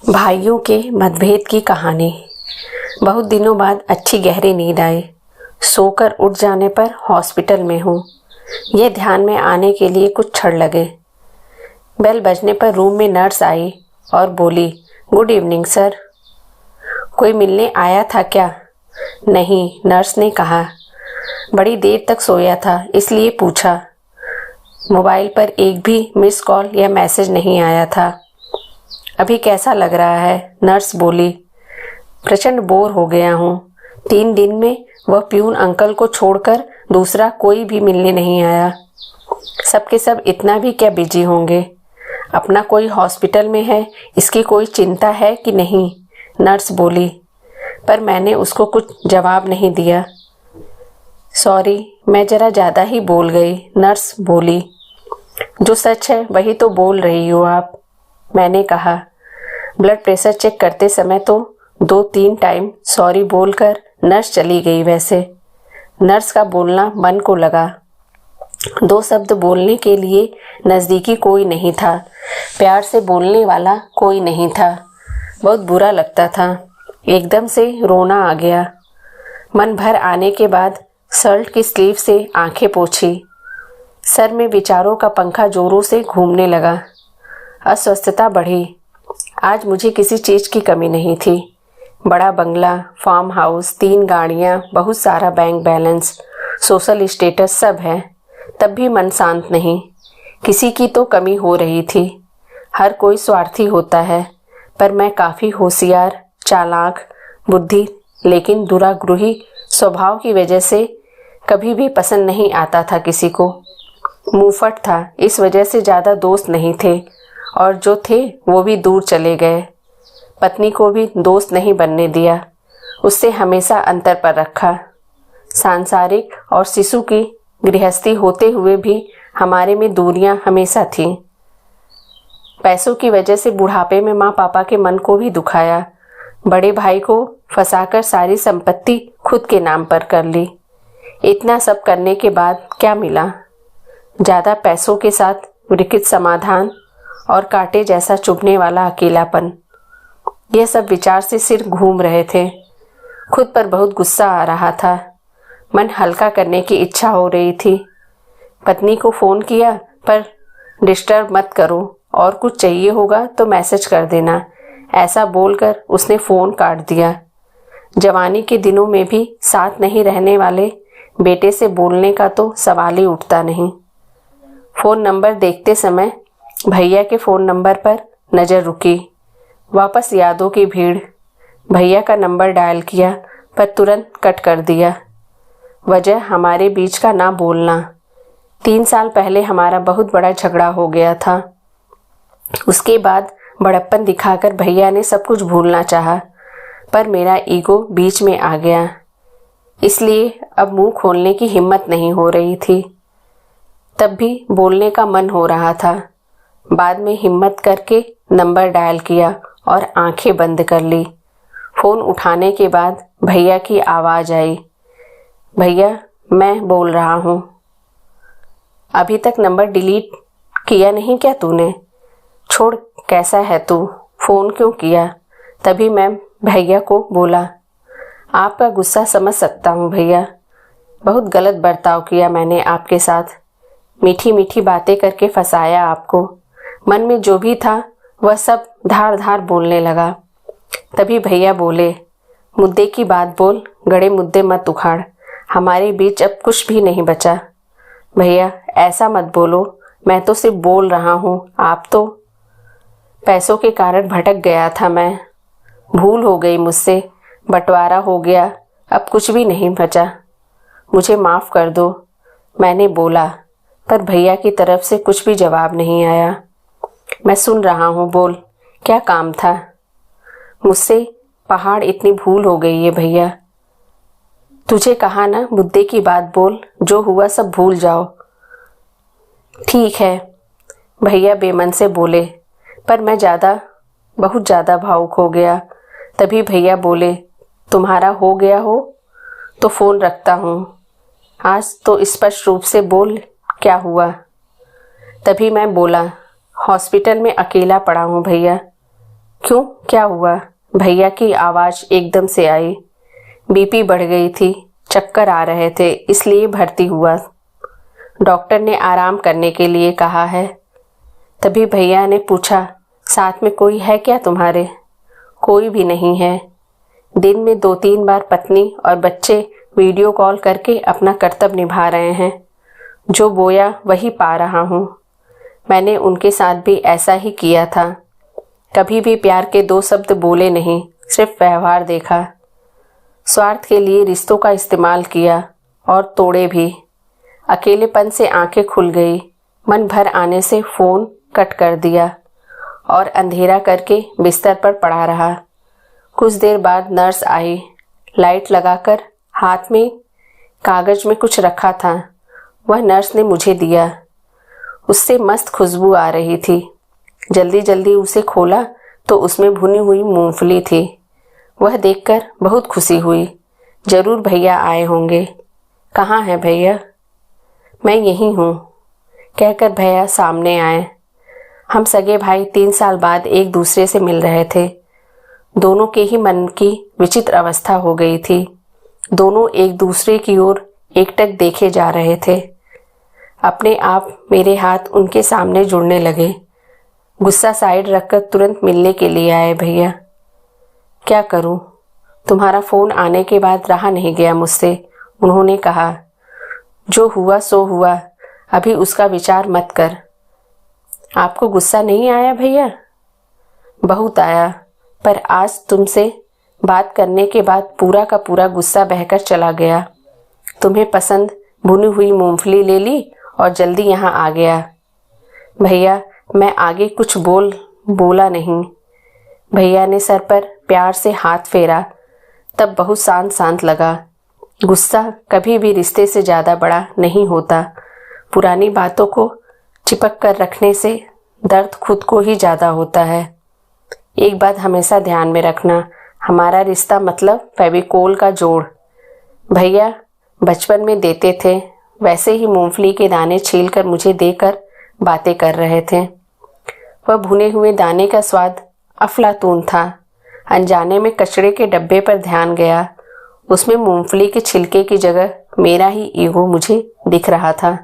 भाइयों के मतभेद की कहानी। बहुत दिनों बाद अच्छी गहरी नींद आई। सोकर उठ जाने पर हॉस्पिटल में हूँ, यह ध्यान में आने के लिए कुछ क्षण लगे। बेल बजने पर रूम में नर्स आई और बोली, गुड इवनिंग सर। कोई मिलने आया था क्या? नहीं, नर्स ने कहा। बड़ी देर तक सोया था इसलिए पूछा। मोबाइल पर एक भी मिस कॉल या मैसेज नहीं आया था। अभी कैसा लग रहा है? नर्स बोली। प्रचंड बोर हो गया हूँ। 3 दिन में वह प्यून अंकल को छोड़कर दूसरा कोई भी मिलने नहीं आया। सबके सब इतना भी क्या बिजी होंगे? अपना कोई हॉस्पिटल में है, इसकी कोई चिंता है कि नहीं? नर्स बोली। पर मैंने उसको कुछ जवाब नहीं दिया। सॉरी, मैं जरा ज़्यादा ही बोल गई, नर्स बोली। जो सच है वही तो बोल रही हो आप, मैंने कहा। ब्लड प्रेशर चेक करते समय तो 2-3 टाइम सॉरी बोलकर नर्स चली गई। वैसे नर्स का बोलना मन को लगा। 2 शब्द बोलने के लिए नज़दीकी कोई नहीं था, प्यार से बोलने वाला कोई नहीं था। बहुत बुरा लगता था। एकदम से रोना आ गया। मन भर आने के बाद शर्ट की स्लीव से आंखें पोंछी। सर में विचारों का पंखा जोरों से घूमने लगा। अस्वस्थता बढ़ी। आज मुझे किसी चीज़ की कमी नहीं थी। बड़ा बंगला, फार्म हाउस, 3 गाड़ियाँ, बहुत सारा बैंक बैलेंस, सोशल स्टेटस सब है, तब भी मन शांत नहीं। किसी की तो कमी हो रही थी। हर कोई स्वार्थी होता है, पर मैं काफ़ी होशियार, चालाक, बुद्धि लेकिन दुराग्रही स्वभाव की वजह से कभी भी पसंद नहीं आता था किसी को। मुंहफट था, इस वजह से ज़्यादा दोस्त नहीं थे, और जो थे वो भी दूर चले गए। पत्नी को भी दोस्त नहीं बनने दिया, उससे हमेशा अंतर पर रखा। सांसारिक और शिशु की गृहस्थी होते हुए भी हमारे में दूरियां हमेशा थीं। पैसों की वजह से बुढ़ापे में माँ पापा के मन को भी दुखाया। बड़े भाई को फंसाकर सारी संपत्ति खुद के नाम पर कर ली। इतना सब करने के बाद क्या मिला? ज़्यादा पैसों के साथ विकृत समाधान और कांटे जैसा चुभने वाला अकेलापन। यह सब विचार से सिर घूम रहे थे। खुद पर बहुत गुस्सा आ रहा था। मन हल्का करने की इच्छा हो रही थी। पत्नी को फ़ोन किया, पर डिस्टर्ब मत करो, और कुछ चाहिए होगा तो मैसेज कर देना, ऐसा बोलकर उसने फ़ोन काट दिया। जवानी के दिनों में भी साथ नहीं रहने वाले बेटे से बोलने का तो सवाल ही उठता नहीं। फ़ोन नंबर देखते समय भैया के फ़ोन नंबर पर नज़र रुकी। वापस यादों की भीड़। भैया का नंबर डायल किया, पर तुरंत कट कर दिया। वजह हमारे बीच का ना बोलना। 3 साल पहले हमारा बहुत बड़ा झगड़ा हो गया था। उसके बाद बड़प्पन दिखाकर भैया ने सब कुछ भूलना चाहा, पर मेरा ईगो बीच में आ गया। इसलिए अब मुंह खोलने की हिम्मत नहीं हो रही थी। तब भी बोलने का मन हो रहा था। बाद में हिम्मत करके नंबर डायल किया और आंखें बंद कर ली। फ़ोन उठाने के बाद भैया की आवाज़ आई, भैया मैं बोल रहा हूँ। अभी तक नंबर डिलीट किया नहीं क्या तूने? छोड़, कैसा है तू? फ़ोन क्यों किया? तभी मैं भैया को बोला, आपका गुस्सा समझ सकता हूँ भैया, बहुत गलत बर्ताव किया मैंने आपके साथ। मीठी मीठी बातें करके फंसाया आपको। मन में जो भी था वह सब धार धार बोलने लगा। तभी भैया बोले, मुद्दे की बात बोल, गड़े मुद्दे मत उखाड़, हमारे बीच अब कुछ भी नहीं बचा। भैया ऐसा मत बोलो, मैं तो सिर्फ बोल रहा हूँ, आप तो। पैसों के कारण भटक गया था मैं, भूल हो गई मुझसे, बंटवारा हो गया, अब कुछ भी नहीं बचा, मुझे माफ़ कर दो, मैंने बोला। पर भैया की तरफ से कुछ भी जवाब नहीं आया। मैं सुन रहा हूँ, बोल, क्या काम था? मुझसे पहाड़ इतनी भूल हो गई है भैया। तुझे कहा ना मुद्दे की बात बोल, जो हुआ सब भूल जाओ। ठीक है, भैया बेमन से बोले, पर मैं बहुत ज़्यादा भावुक हो गया। तभी भैया बोले, तुम्हारा हो गया हो तो फ़ोन रखता हूँ, आज तो स्पष्ट रूप से बोल, क्या हुआ? तभी मैं बोला, हॉस्पिटल में अकेला पड़ा हूँ भैया। क्यों, क्या हुआ? भैया की आवाज़ एकदम से आई। बीपी बढ़ गई थी, चक्कर आ रहे थे, इसलिए भर्ती हुआ। डॉक्टर ने आराम करने के लिए कहा है। तभी भैया ने पूछा, साथ में कोई है क्या तुम्हारे? कोई भी नहीं है। दिन में 2-3 बार पत्नी और बच्चे वीडियो कॉल करके अपना कर्तव्य निभा रहे हैं। जो बोया वही पा रहा हूँ। मैंने उनके साथ भी ऐसा ही किया था। कभी भी प्यार के 2 शब्द बोले नहीं, सिर्फ व्यवहार देखा। स्वार्थ के लिए रिश्तों का इस्तेमाल किया और तोड़े भी। अकेलेपन से आंखें खुल गई। मन भर आने से फ़ोन कट कर दिया और अंधेरा करके बिस्तर पर पड़ा रहा। कुछ देर बाद नर्स आई। लाइट लगाकर हाथ में कागज में कुछ रखा था। वह नर्स ने मुझे दिया। उससे मस्त खुशबू आ रही थी। जल्दी जल्दी उसे खोला तो उसमें भुनी हुई मूंगफली थी। वह देखकर बहुत खुशी हुई। जरूर भैया आए होंगे। कहाँ है भैया? मैं यहीं हूँ, कहकर भैया सामने आए। हम सगे भाई 3 साल बाद एक दूसरे से मिल रहे थे। दोनों के ही मन की विचित्र अवस्था हो गई थी। दोनों एक दूसरे की ओर एकटक देखे जा रहे थे। अपने आप मेरे हाथ उनके सामने जुड़ने लगे। गुस्सा साइड रखकर तुरंत मिलने के लिए आए भैया। क्या करूं? तुम्हारा फ़ोन आने के बाद रहा नहीं गया मुझसे। उन्होंने कहा, जो हुआ सो हुआ, अभी उसका विचार मत कर। आपको गुस्सा नहीं आया भैया? बहुत आया, पर आज तुमसे बात करने के बाद पूरा का पूरा गुस्सा बहकर चला गया। तुम्हें पसंद भुनी हुई मूंगफली ले ली और जल्दी यहाँ आ गया। भैया, मैं आगे कुछ बोला नहीं। भैया ने सर पर प्यार से हाथ फेरा। तब बहुत शांत लगा। गुस्सा कभी भी रिश्ते से ज़्यादा बड़ा नहीं होता। पुरानी बातों को चिपक कर रखने से दर्द खुद को ही ज़्यादा होता है। एक बात हमेशा ध्यान में रखना, हमारा रिश्ता मतलब फेविकोल का जोड़। भैया बचपन में देते थे, वैसे ही मूंगफली के दाने छीलकर मुझे देकर बातें कर रहे थे। वह भुने हुए दाने का स्वाद अफलातून था। अनजाने में कचड़े के डब्बे पर ध्यान गया। उसमें मूंगफली के छिलके की जगह मेरा ही ईगो मुझे दिख रहा था।